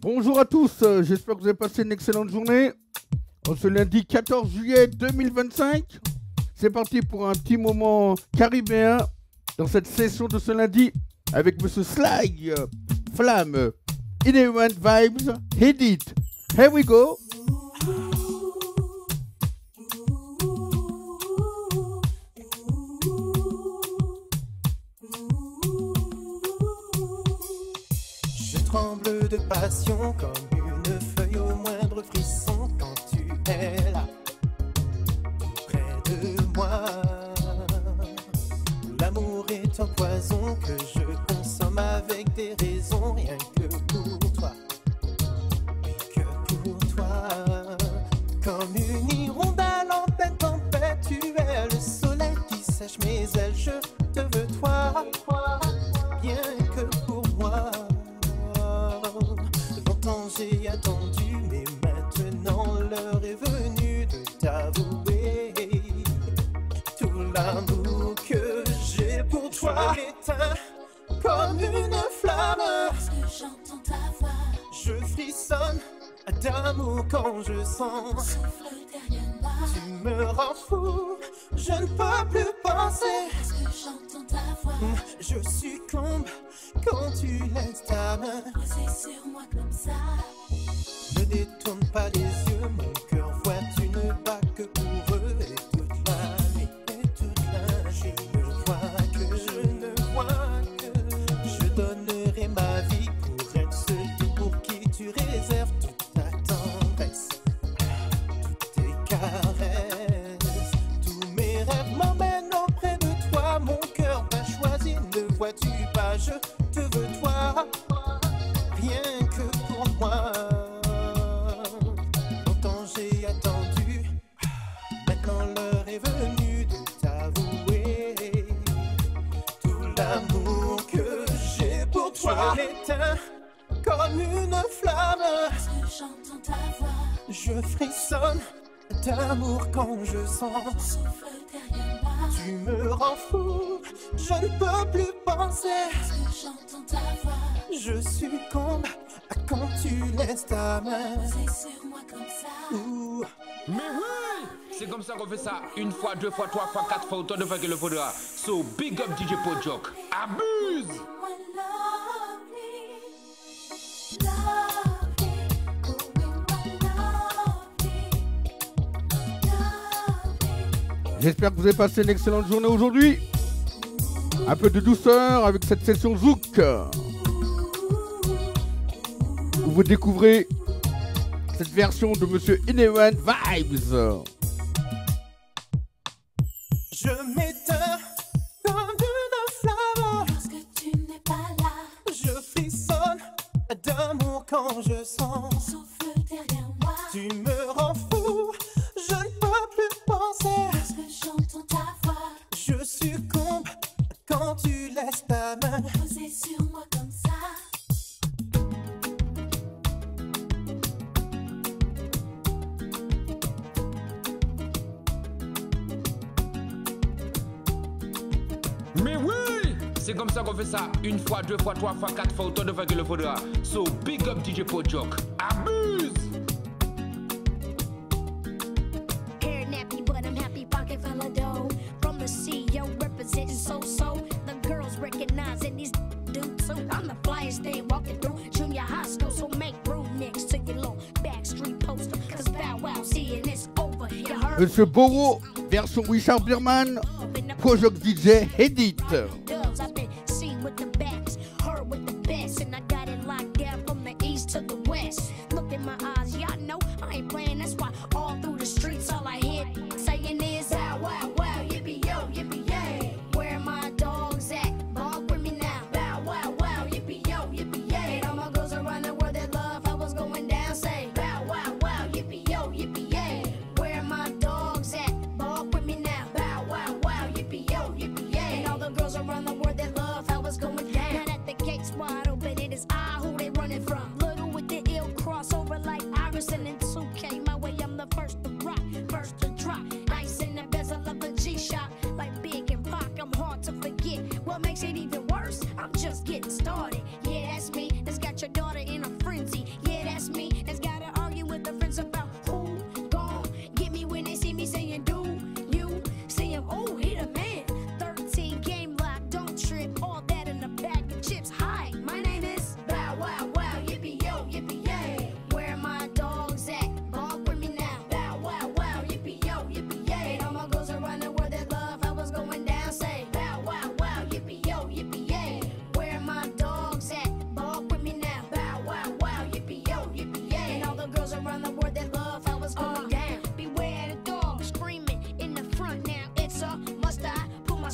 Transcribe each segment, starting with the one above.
Bonjour à tous, j'espère que vous avez passé une excellente journée. En ce lundi 14 juillet 2025, c'est parti pour un petit moment caribéen dans cette session de ce lundi avec Monsieur Sly, Flamme, Inherent Vibes, Hit It. Here we go. Je tremble de passion comme une feuille au moindre frisson quand tu es là, près de moi. L'amour est un poison que je consomme avec des raisons, rien que pour toi, et que pour toi. Comme une hirondelle en pleine tempête, tu es le soleil qui sèche mes ailes, je te veux toi, rien que pour moi. Longtemps j'ai attendu, mais maintenant l'heure est venue de t'avouer tout l'amour que j'ai pour toi. Je m'éteins comme une flamme, parce que j'entends ta voix. je frissonne d'amour quand je sens Souffle derrière moi, tu me rends fou, je ne peux plus penser. parce que j'entends ta voix. Je succombe quand tu laisses ta main. Posée sur moi comme ça, Ne détourne pas les yeux, mon cœur voit une bat que pour eux. Et toute la nuit, je ne vois que je donnerai ma vie pour être celui pour qui tu réserves toute ta tendresse, toutes tes caresses. Tous mes rêves m'emmènent auprès de toi, mon cœur t'a choisi, ne vois-tu pas, je te veux toi, rien que pour moi. Longtemps j'ai attendu, maintenant l'heure est venue de t'avouer tout l'amour que j'ai pour toi. Je m'éteins comme une flamme, parce que j'entends ta voix. je frissonne d'amour quand je sens Souffle derrière moi, tu me rends fou, je ne peux plus penser. parce que j'entends ta voix. Je succombe quand tu laisses ta main. Posée sur moi comme ça, Ouh. Mais oui, c'est comme ça qu'on fait ça. Une fois, deux fois, trois fois, quatre fois, autant de fois qu'il le faudra. So big up DJ Pojok. Abuse! moi lovely, lovely, oh oui, moi lovely. J'espère que vous avez passé une excellente journée aujourd'hui. Un peu de douceur avec cette session Zouk, où vous découvrez cette version de Monsieur Inherent Vibes. Je m'éteins comme une flamme, Parce que tu n'es pas là, je frissonne d'amour quand je sens souffle derrière moi, tu me rends fou, je ne peux plus penser. parce que j'entends ta voix. Je succombe quand tu laisses ta main. Posée sur moi comme ça, Mais oui, c'est comme ça qu'on fait ça. Une fois, deux fois, trois fois, quatre fois, autant de fois qu'il le faudra. So big up DJ Pojok. Abuse! Hair nappy, but I'm happy, pocket full of dough. From the CEO, representing so-so. The girls recognizing these dudes too. I'm the flyest thing walking through junior high school. So make room next to your little backstreet poster. Cause Bow Wow seeing it's over. You heard Monsieur Boro, version Richard Bierman, Pojok DJ Edit. doves. I've been seen with the best, heard with the best. And I got it locked down from the east to the west. Look in my eyes, y'all know I ain't playing. That's why all through the streets, all I hear saying is, wow, wow, wow, yippee yo, yippee yay. Where my dogs at? Walk with me now. Wow, wow, wow, yippee yo, yippee yay. And all my girls around the world that love how what's going down. Say, wow, wow, wow, yippee yo, yippee yay. Where my dogs at? Walk with me now. Wow, wow, wow, yippee yo, yippee yay. And all the girls around the world that love how it's going down. Now that the gate's wide open, it is I who they running from. Little with the ill crossover like Iverson and 2K. My way, I'm the first to rock, first to drop. Nice in the bezel of a G-Shock. Like Big and Pac, I'm hard to forget. What makes it even worse? I'm just getting started. Yeah, that's me. That's got your daughter in a frenzy. Yeah,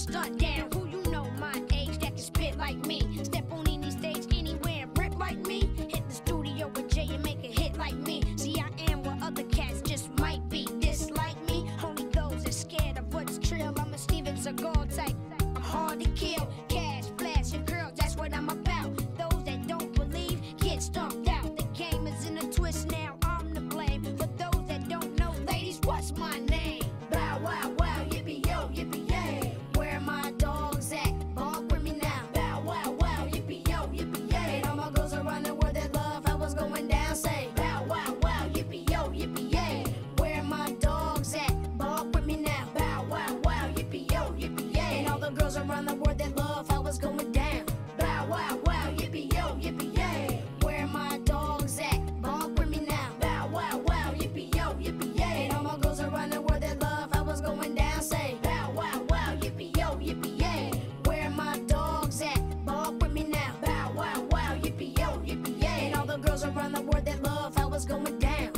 stunt down. Who you know my age that can spit like me? Step on any stage anywhere and rip like me. Hit the studio with Jay and make a hit like me. See, I am what other cats just might be. Dislike me, only those that scared of what's trill. I'm a Steven Seagal type. I'm hard to kill. Cash, flash, and girls, that's what I'm about. Those that don't believe get stomped out. The game is in a twist now. I'm to blame. For those that don't know, ladies, what's my name? Bow wow wow, yippee yo, yippee yay. Where my dogs at? Bump with me now. Bow wow wow, yippee yo, yippee yay. And all my girls around the world that love how it's going down. Say bow wow wow, yippee yo, yippee yay. Where my dogs at? Bump with me now. Bow wow wow, yippee yo, yippee yay. And all the girls around the world that love how it's going down. Bow wow wow, yippee yo, yippee yay. Where my dogs at? Bump with me now. Bow wow wow, yippee yo, yippee yay. And all my girls around the world that love how it's going down. Say bow wow wow, yippee yo, yippee yay. Where my dogs at? Bump with me now. Bow wow wow, yippee yo, yippee yay. And all the girls around the world that love how it's going down.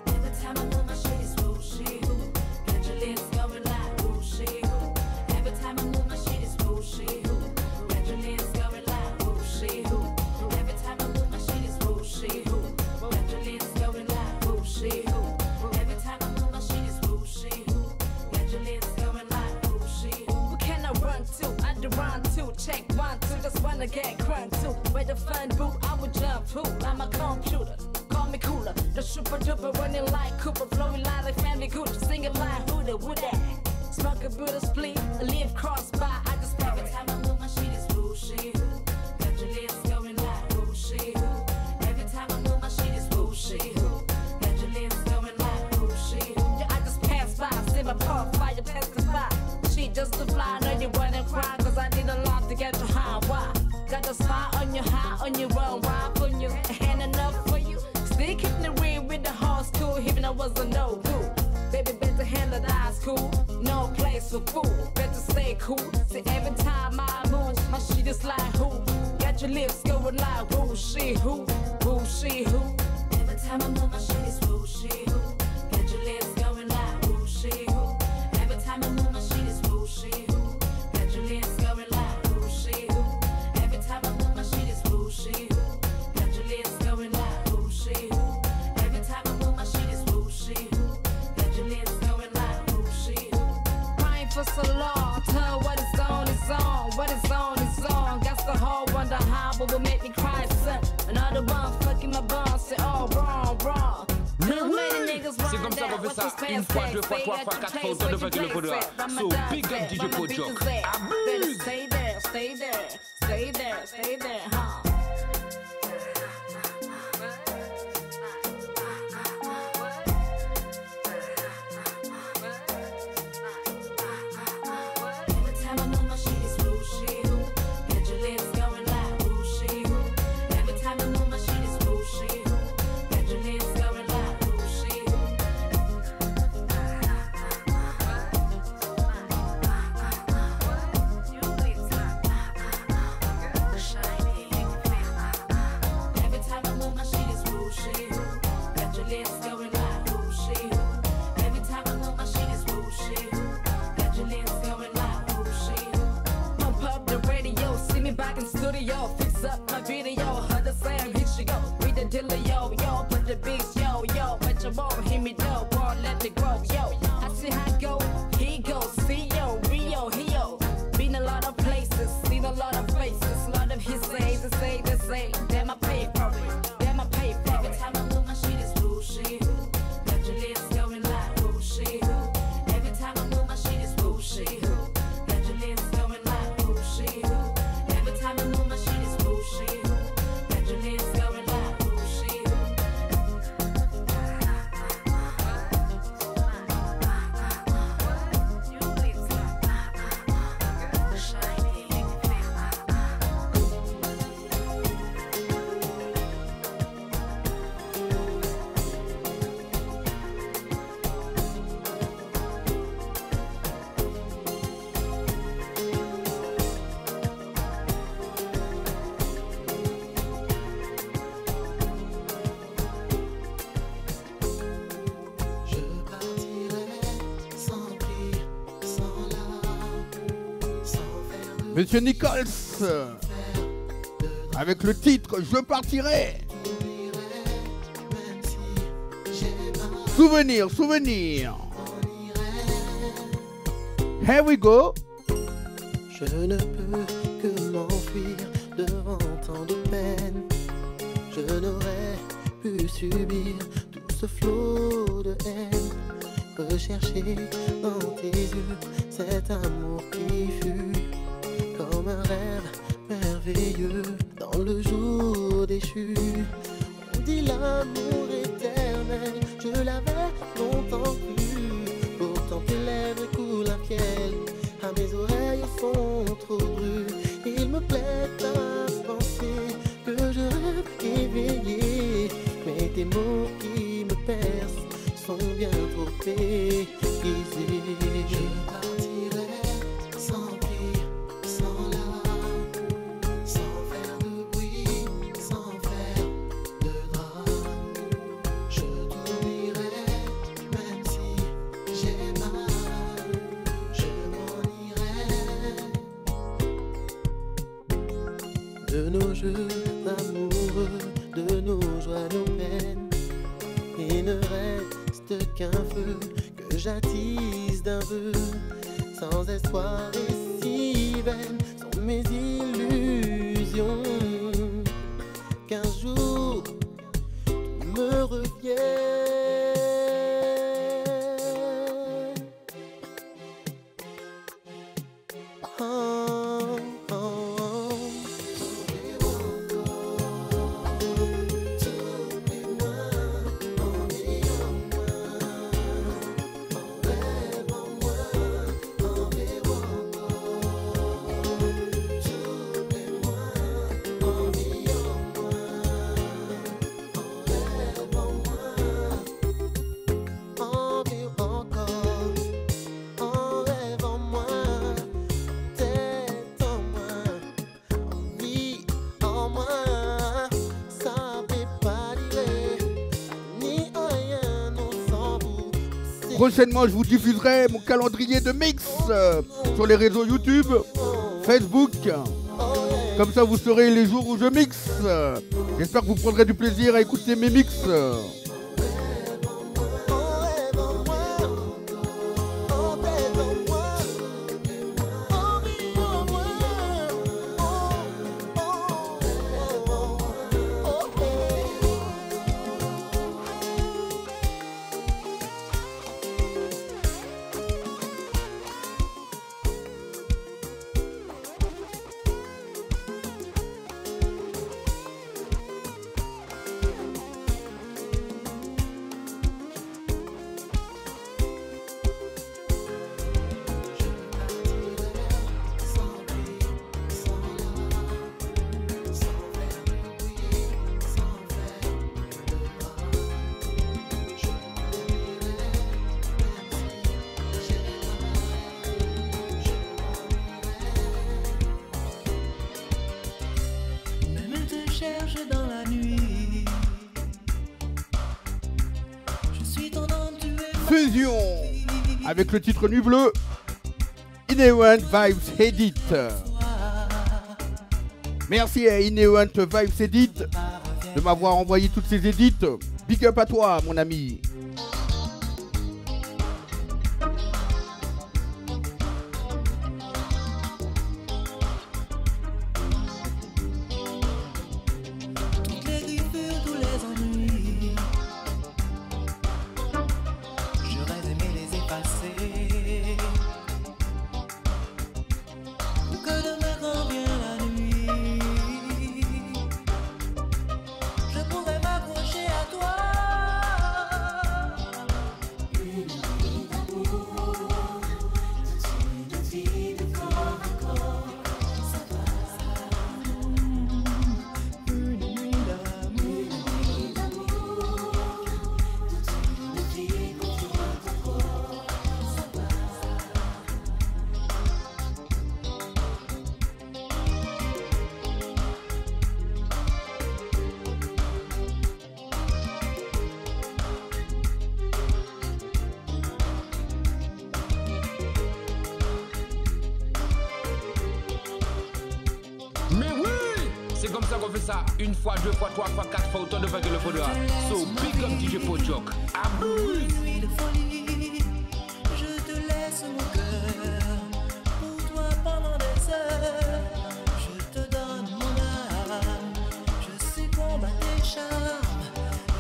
Every time I move my shit is whooshy who. Got your lips going like whooshy who. Every time I move my shit is whooshy who. Got your lips going like whooshy who. Every time I move my shit is whooshy who. Got your lips going like whooshy who. Every time I move my shit is whooshy who. Got your lips going like whooshy who. Who can I run to? I do run to. Check 1, 2, just wanna get crunk to. Where the fun boot, I would jump to. I'm a computer, call me cooler. The super duper running like Cooper, flowing like a family Gucci, singing like who the would that? Smoke a Buddha split, live cross by. I just pop Every it. time I move my shit is whooshy who. Got your lips going like whooshy who. Every time I move my shit is whooshy who. Got your lips going like whooshy who. Yeah, I just pass by, see my car fire testify. She just to fly, know you run and cry, cause I did a lot to get you high. Why? Got a spot on your high, on your run, wild on you, hand enough for you. Still keeping the ring with the whole school, even I wasn't no good. Baby, better handle that school, no place for fool. Better stay cool. See, every time I move, my shit is like who? Got your lips going like who, she who, she who. Every time I move my shit is whooshy who. Got your lips going like whooshy who. Every time I move my shit is whooshy who. Got your lips going like whooshy who. Every time I move my shit is whooshy who. Got your lips going like whooshy who. Every time I move my shit is whooshy who. Got your lips going like whooshy who. Crying for so long, tell what is on is on, what is on is on. Got the whole wonder how, but will make me cry, son. Another one fucking my bones, say oh wrong, wrong. Too many niggas C'est run comme ça down, qu'on fait what's ça. this Une fois, fast deux fois, sex? trois Stay fois, at quatre your fois, place, autant de where fois you qu'il le place faudra. it. Where my So, dogs big up at? DJ Where my Pojok. bitches at? Better Abuse. stay there, stay there, stay there, stay there, huh? Every time I move my shit is whooshy who. Got your lips going like whooshy who. Every time I move my shit is whooshy who. Got your lips going like whooshy who. Every time I move my shit is whooshy who. Got your lips going like whooshy who. Every time I move my shit is whooshy who. Got your lips going like whooshy who. Pump up the radio, see me back in studio. Fix up my video, heard the slam, here she go. Read the dealer, yo, yo, put the beats, yo, yo. But you won't hear me though, won't let me grow, yo. I see how it go, he goes, see yo, Rio, Hio. Been a lot of places, seen a lot of faces. A lot of his say, they say, damn I pay for it, damn I pay for Every it. time I move my shit is whooshy who. Got your lips going like whooshy who. Every time I move my shit is whooshy who. Got your lips going like whooshy who. Every time I move my shit is whooshy who. Got your lips going like whooshy who. Monsieur Nichols, avec le titre Je partirai. Souvenir, souvenir. Here we go. Je ne peux que m'enfuir devant tant de peine. Je n'aurais pu subir tout ce flot de haine. Rechercher dans tes yeux cet amour qui fut comme un rêve merveilleux dans le jour déchu. On dit l'amour éternel, je l'avais longtemps cru. Pourtant tes lèvres coulent un fiel, à mes oreilles au fond trop brûle. Il me plaît à penser que je rêve éveillé, mais tes mots qui me percent sont bien trop aiguisés. Je partirai sans cri, sans larmes, sans faire de bruit, sans faire de drame. Je t'oublierai même si j'ai mal, je m'en irai. De nos jeux amoureux, de nos joies, nos peines, il ne reste qu'un feu que j'attise d'un vœu. Sans espoir et si vaines sont mes illusions, qu'un jour tu me reviennes. Oh, oh, oh. Prochainement, je vous diffuserai mon calendrier de mix sur les réseaux YouTube, Facebook. Comme ça, vous saurez les jours où je mixe. J'espère que vous prendrez du plaisir à écouter mes mix. Dans la nuit, je suis ton âme, tu es Fusion avec le titre Nuit Bleue, Inherent Vibes Edit. Merci à Inherent Vibes Edit de m'avoir envoyé toutes ces edits. Big up à toi, mon ami. je pourrais m'accrocher à toi. ça qu'on fait ça une fois, deux fois, trois fois, quatre fois, autant de fois que le faudra. So big up DJ Pojok. Abuse! Une nuit de folie, je te laisse mon cœur. Pour toi pendant des heures, je te donne mon âme. Je succombe à tes charmes,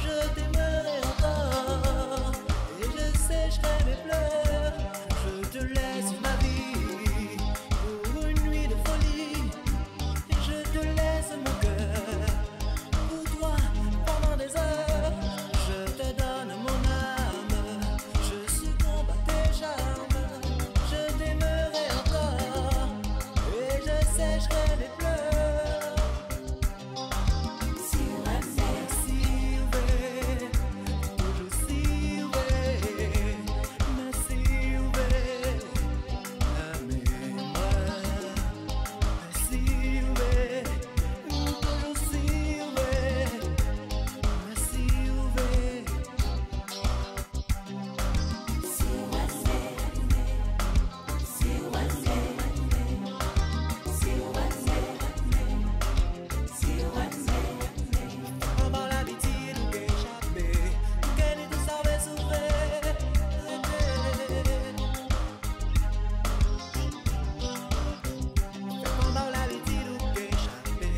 je t'aimerai encore. Et je sécherai mes pleurs, je te laisse ma vie. Pour une nuit de folie, je te laisse mon cœur. Pour toi pendant des heures, je te donne mon âme. Je succombe à tes charmes, je t'aimerai encore. Et je sécherai mes pleurs. Sylvie, toujours Sylvie, ma Sylvie, la mémoire. Sylvie, toujours Sylvie, ma Sylvie. Comment l'habitude ou échappé, qu'elle est tout savait souffrir. Comment l'habitude ou échappé,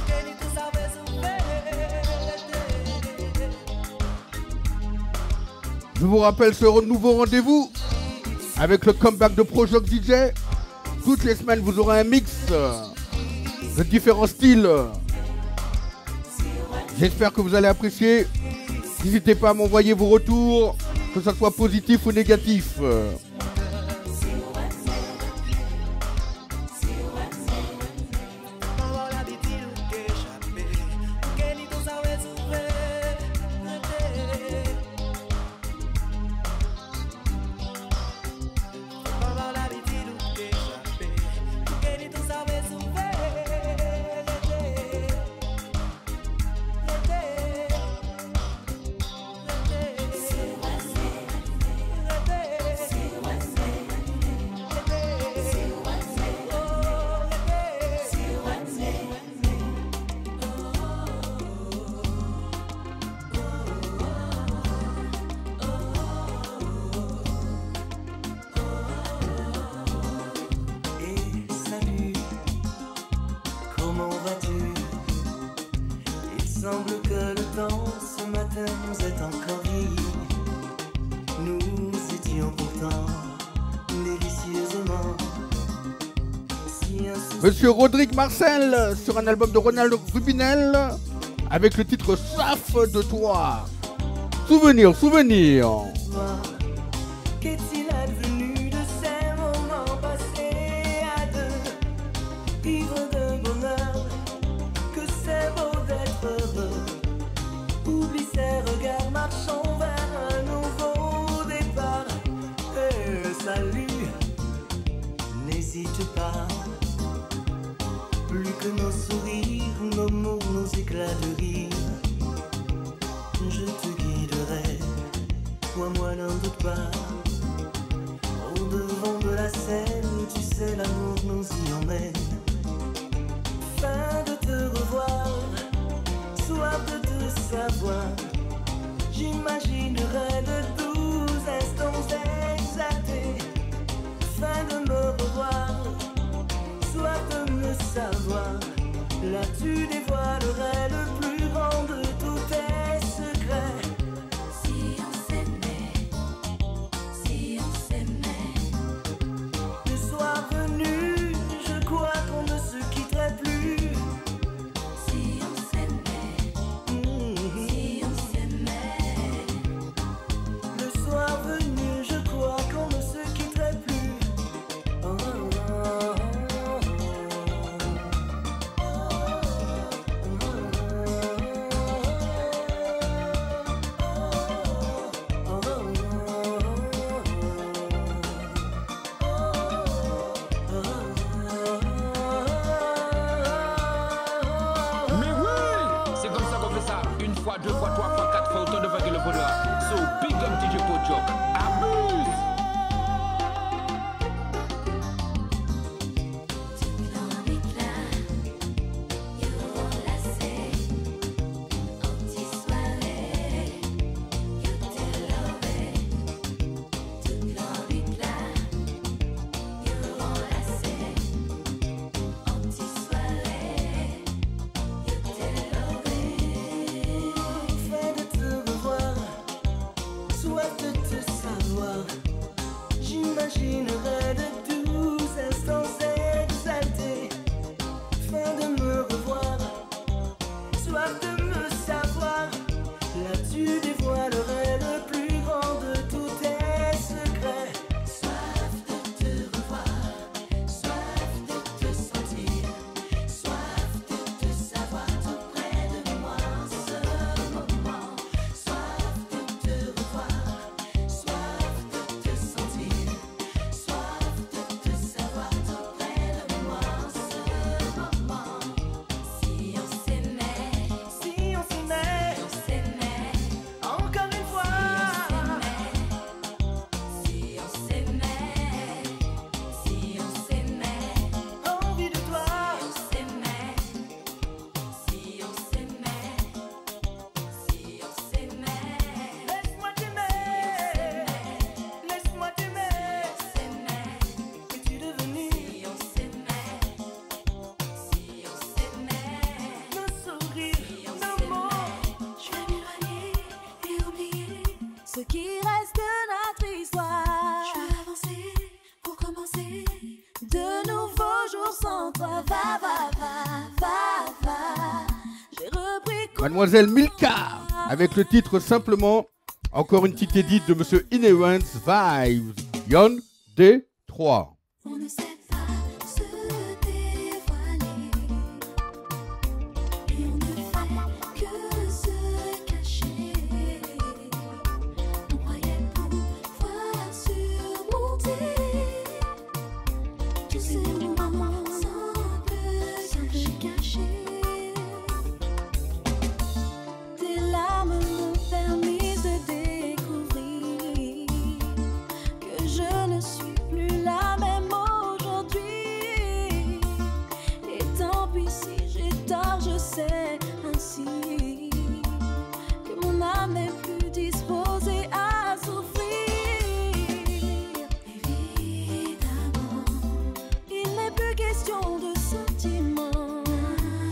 qu'elle est tout savait souffrir. Je vous rappelle ce nouveau rendez-vous avec le comeback de Projok DJ. Toutes les semaines, vous aurez un mix de différents styles. J'espère que vous allez apprécier. N'hésitez pas à m'envoyer vos retours, que ce soit positif ou négatif. Comment l'habitude ou échappé, qu'elle est tout savait souffrir. Comment l'habitude ou échappé, qu'elle est tout savait souffrir. Et salut, comment vas-tu? Il semble que le temps ce matin nous est encore vieilli. Nous étions pourtant délicieusement si insouciants. Monsieur Rodrigue Marcel sur un album de Ronald Rubinel avec le titre Saf de toi. Souvenir, souvenir. Qu'est-il advenu de ces moments passés à deux, ivres de bonheur, que c'est beau d'être heureux. Oublie ces regards, marchons vers un nouveau départ. Salut, n'hésite pas. Plus que nos sourires, nos mots, nos éclats de rire. Je te guiderai, crois-moi, n'en doute pas. Au devant de la scène, tu sais, l'amour nous y emmène. Fin de te revoir, soif de te savoir. J'imaginerai de 12 instants exaltés. Fin de me revoir, soif de me savoir. Là tu dévoilerais le plus grand de tous tes secrets. Si on s'aimait, Le soir venu, je crois qu'on ne se quitterait plus. si on s'aimait, si on s'aimait. Le soir venu, je crois qu'on ne se quitterait plus. Oh, oh, oh, Mais oui! C'est comme ça qu'on fait ça une fois, deux fois, trois fois, quatre fois, autant de fois que le faudra. So big up DJ Pojok. Abuse! Dans l'éclat, you're la Mademoiselle Milka, avec le titre simplement, encore une petite édite de Monsieur Inherent Vibes, Yon D3. On ne sait pas se dévoiler et on ne fait que se cacher. On croyait pouvoir surmonter tous ces moments semblent cachés. Tes larmes m'ont permis de découvrir que je ne suis plus la même aujourd'hui. Et tant pis si j'ai tort, je sais ainsi que mon âme n'est plus disposée à souffrir. Évidemment, il n'est plus question de sentiments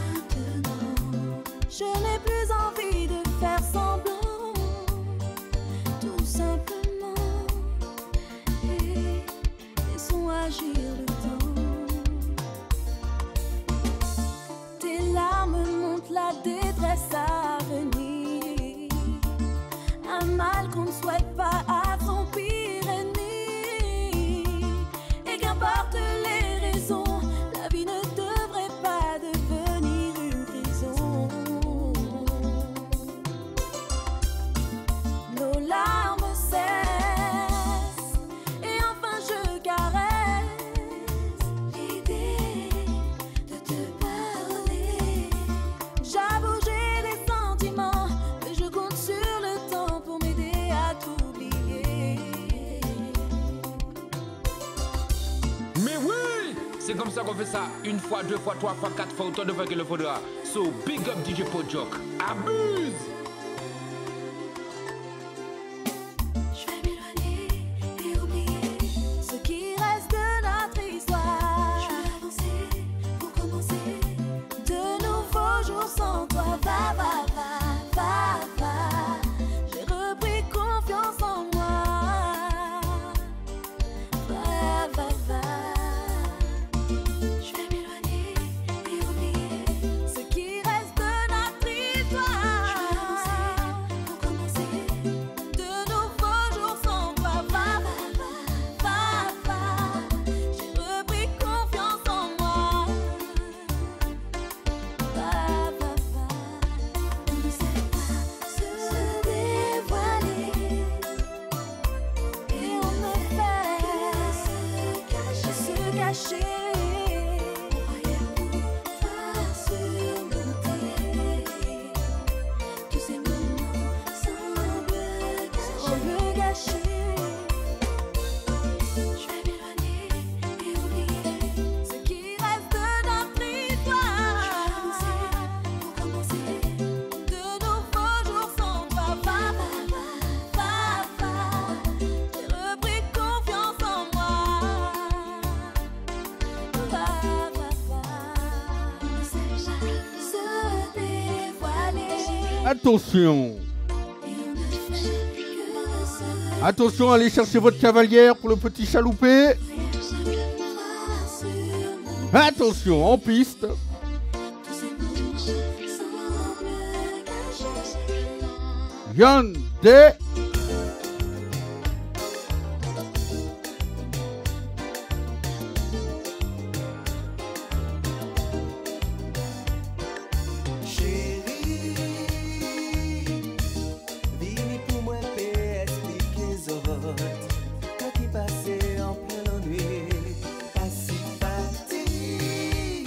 maintenant. Je n'ai plus envie de faire semblant, tout simplement. Et laissons agir le temps. Tes larmes montrent la détresse à venir, un mal qu'on ne souhaite pas à son pire ennemi. Et qu'importe les raisons, la vie ne devrait pas devenir une prison. Nos larmes cessent et enfin je caresse l'idée de te parler. J'avoue j'ai des sentiments, mais je compte sur le temps pour m'aider à t'oublier. Mais oui, c'est comme ça qu'on fait ça. Une fois, deux fois, trois fois, quatre fois, autant de fois qu'il le faudra. So big up DJ Pojok. Abuse! Je vais m'éloigner et oublier ce qui reste de notre histoire. Je vais avancer pour commencer de nouveaux jours sans toi. Va, va, va, va, va. J'ai repris confiance en moi. Va, va, va. Je vais m'éloigner et oublier ce qui reste de notre histoire. Je vais avancer pour commencer de nouveaux jours sans toi. Va, va, va, va, va. J'ai repris confiance en moi. Va, va, va. On ne sait pas se dévoiler et on ne fait que se cacher. On croyait pouvoir surmonter tous ces moments semblent gâchés. Je vais m'éloigner et oublier ce qui reste de notre histoire. Je vais avancer pour commencer de nouveaux jours sans toi. Va, va, va, va, va. J'ai repris confiance en moi. Va, va, va. On ne sait pas se dévoiler Attention, et on ne fait que se attention, allez chercher votre cavalière pour le petit chaloupé. pouvoir surmonter Attention, en piste. tous ces moments semblent cachés. Yon D. Chérie, vini pour moi paix, expliquer zot. Quand qui passait en plein ennui, pas si fatigué.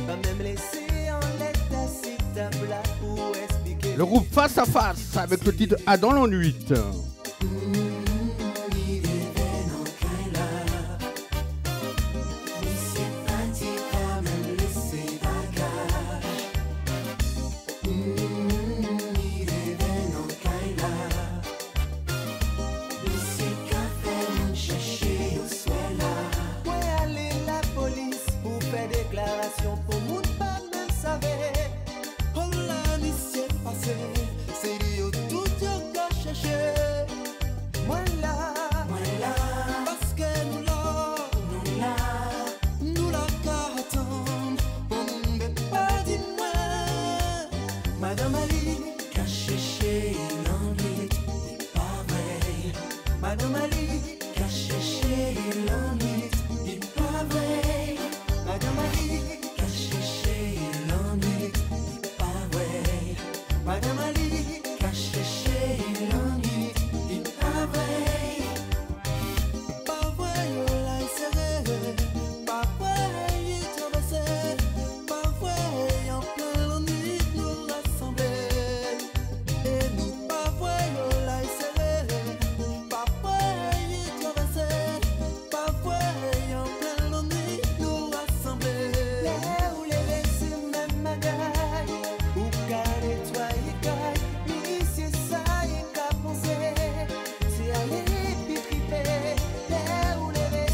Pas même laisser en l'état si t'as plat pour expliquer. Le groupe Face à Face avec le titre A dans l'ennui. Ouais, aller la police pour faire déclaration pour moun pas même savait. Oh là, ni c'est passé, c'est lui au tout yo ka chercher.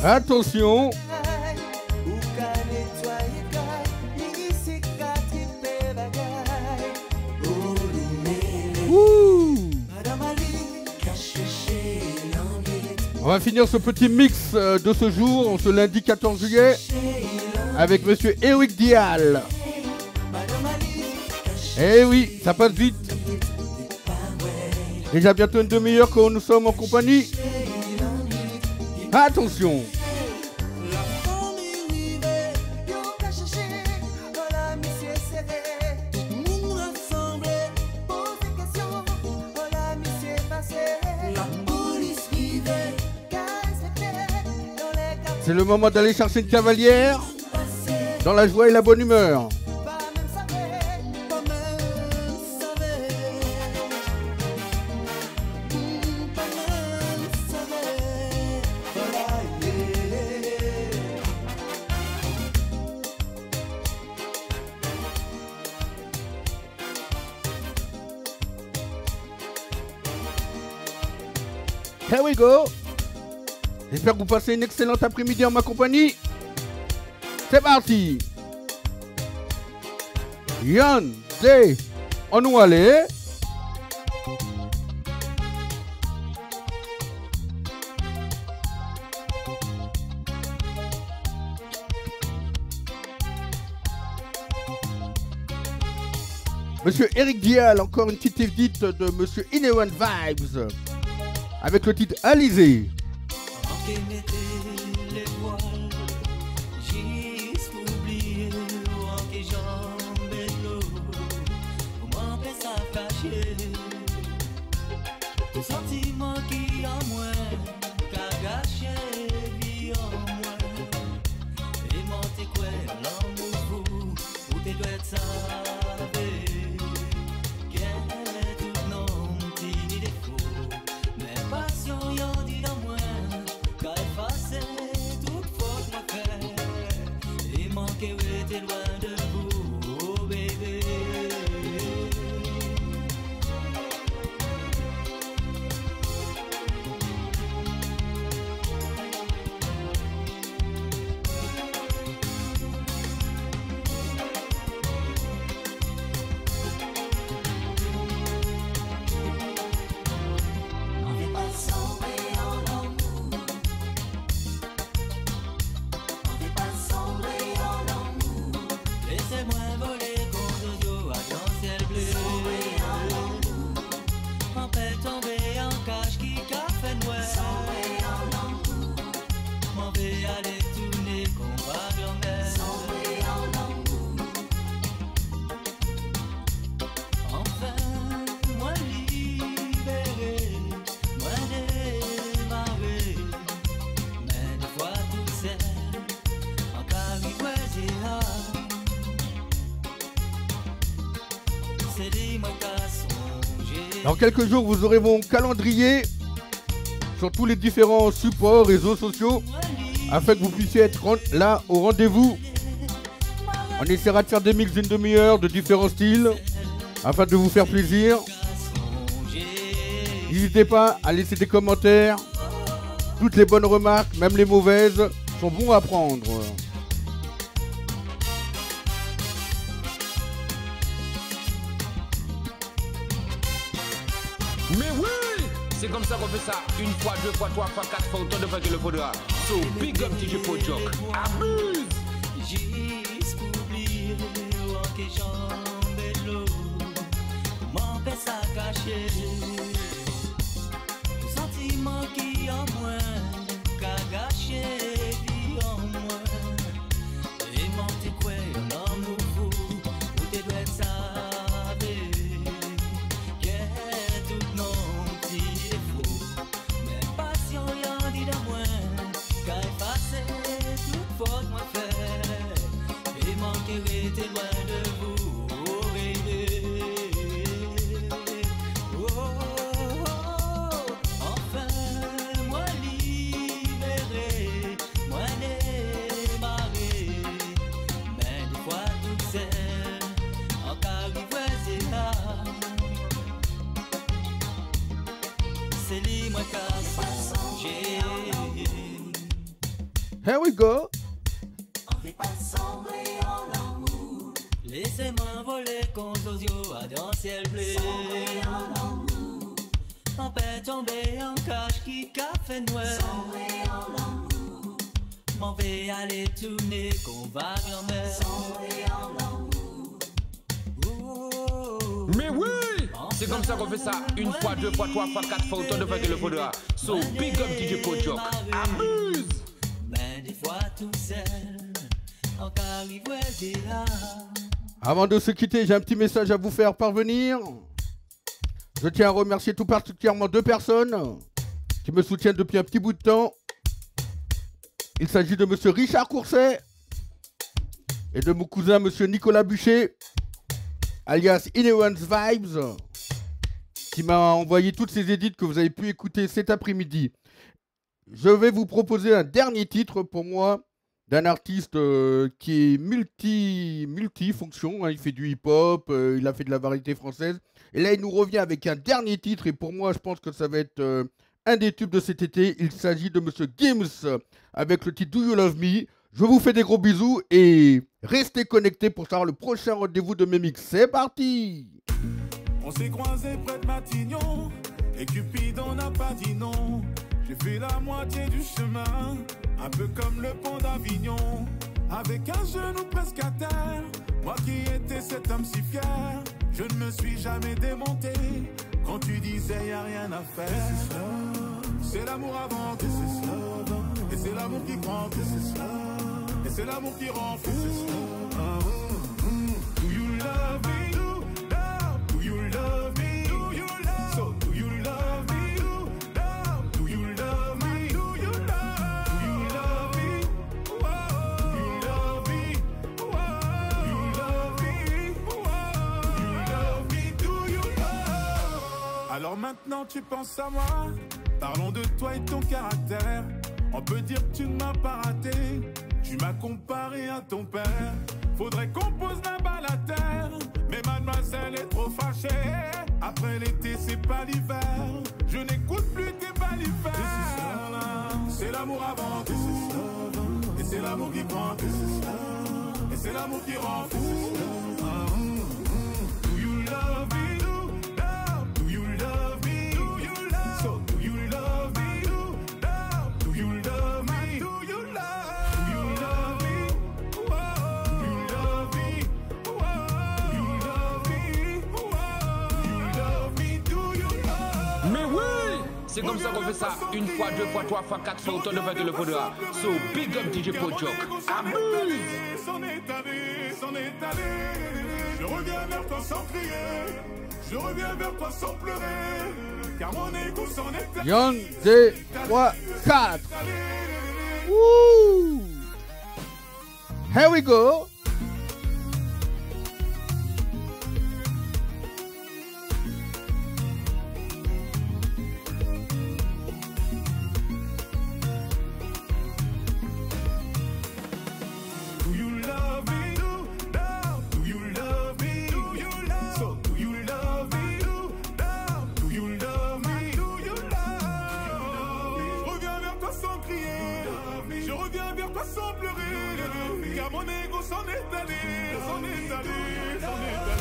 Attention. Ouh. On va finir ce petit mix de ce jour, ce lundi 14 juillet, avec monsieur Eric Dial. Eh oui, ça passe vite. Déjà bientôt une demi-heure que nous sommes en compagnie. Attention. C'est le moment d'aller chercher une cavalière dans la joie et la bonne humeur. Here we go. J'espère que vous passez une excellente après-midi en ma compagnie. C'est parti. Yann, Zé, on nous allait. Monsieur Eric Dial, encore une petite édite de Monsieur Inewan Vibes avec le titre Alizé. Sentiment qui en moi, qu'a gâché vie en moi. Et monter quoi, l'amour fou, où t'es doit être savé. Qu'est tout non, petit défaut. Mais passion y'en dit dans moi, qu'a effacé toute faute moi fait. Et manquer où t'es loin de vous, oh bébé. Dans quelques jours, vous aurez mon calendrier sur tous les différents supports, réseaux sociaux, afin que vous puissiez être là au rendez-vous. On essaiera de faire des mix d'une demi-heure de différents styles, afin de vous faire plaisir. N'hésitez pas à laisser des commentaires. Toutes les bonnes remarques, même les mauvaises, sont bons à prendre. Mais oui, c'est comme ça qu'on fait ça. Une fois, deux fois, trois fois, quatre fois, autant de fois qu'il le faudra. So big up DJ Pojok. Abuse. Juste pour oublier que j'en ai l'eau. Comment fait ça cacher? Sentiment qui en moi, qu'a gâché vie en moi. Et monter quoi, l'amour fou, où t'es doit être savé. Qu'est tout non, petit défaut. Mais passion y'en dit dans moi, qu'a effacé toute faute moi fait. Et manquer était loin de vous, oh baby. Oh, oh, oh. Enfin, moi libéré, moi démarré. Mais des fois tout seul, encore c'est là. C'est lui moi qu'à songer. Here we go. Laissez-moi voler contre aux yeux dans le ciel bleu. On peut tomber en cache qui café noir. M'en vais aller tourner qu'on va grand-mère. Mais oui! C'est comme ça qu'on fait ça. Une fois, deux fois, trois fois, quatre fois, autant de fois qu'il le faudra. So big up DJ Pojok. Abuse! Mais des fois tout seul, encore arrive là. Avant de se quitter, j'ai un petit message à vous faire parvenir. Je tiens à remercier tout particulièrement deux personnes qui me soutiennent depuis un petit bout de temps. Il s'agit de monsieur Richard Courset et de mon cousin monsieur Nicolas Bûcher, alias Ineone's Vibes, qui m'a envoyé toutes ces édits que vous avez pu écouter cet après-midi. Je vais vous proposer un dernier titre pour moi d'un artiste qui est multifonction. Hein. Il fait du hip-hop, il a fait de la variété française. Et là, il nous revient avec un dernier titre. Et pour moi, je pense que ça va être un des tubes de cet été. Il s'agit de monsieur Gims avec le titre Do You Love Me. Je vous fais des gros bisous et restez connectés pour savoir le prochain rendez-vous de mes mix. C'est parti! On s'est croisés près de Matignon et Cupidon n'a pas dit non. J'ai fait la moitié du chemin, un peu comme le pont d'Avignon, avec un genou presque à terre. Moi qui étais cet homme si fier, je ne me suis jamais démonté quand tu disais y a rien à faire. C'est l'amour avant tout, et c'est l'amour qui prend tout, et c'est l'amour qui rend fou. Do you love me? Do you love me? So do you love me? Do you love me? Do you love me? Do you love me? Do you love me? Do you love? Alors maintenant tu penses à moi. Parlons de toi et ton caractère. On peut dire que tu ne m'as pas raté. Tu m'as comparé à ton père. Faudrait qu'on pose la balle à terre. Mais mademoiselle est trop fâchée. Après l'été c'est pas l'hiver. Je n'écoute plus tes balivers. C'est l'amour avant tout. Et c'est l'amour qui prend tout. Et c'est l'amour qui rend fou. Do you love me? Do you love me? So do you love me? Do you love me? Do you love me? Do you love me? Do you love me? Do you love me? Do you love me? Mais oui! C'est comme ça qu'on fait ça. Une fois, deux fois, trois fois, quatre fois, autant de fois qu'il le faudra. So big up DJ Pojok. Abuse! S'en est allé. Je reviens vers toi sans crier. Je reviens vers toi sans pleurer. Car mon égo s'en est allé. Young, 2, 3, 4. Woo! Here we go. Do you love me? Do you love me? So do you love me? Do you love me? Do you love me? Je reviens vers toi sans crier. Je reviens vers toi sans pleurer. Car mon ego s'en est allé. S'en est allé. S'en est allé.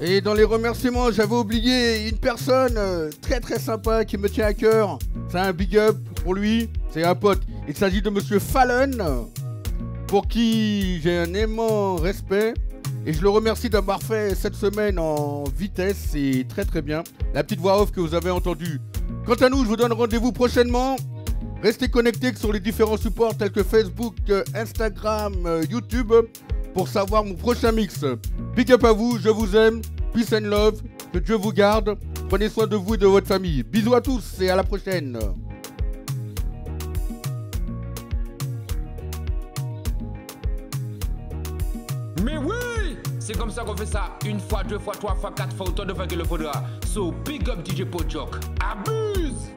Et dans les remerciements, j'avais oublié une personne très très sympa qui me tient à cœur. C'est un big up pour lui, c'est un pote. Il s'agit de monsieur Fallon, pour qui j'ai un aimant respect. Et je le remercie d'avoir fait cette semaine en vitesse, c'est très très bien. La petite voix off que vous avez entendue. Quant à nous, je vous donne rendez-vous prochainement. Restez connectés sur les différents supports tels que Facebook, Instagram, YouTube, pour savoir mon prochain mix. Big up à vous, je vous aime, peace and love, que Dieu vous garde, prenez soin de vous et de votre famille. Bisous à tous et à la prochaine. Mais oui! C'est comme ça qu'on fait ça. Une fois, deux fois, trois fois, quatre fois, autant de fois qu'il le faudra. So big up DJ Pojok. Abuse!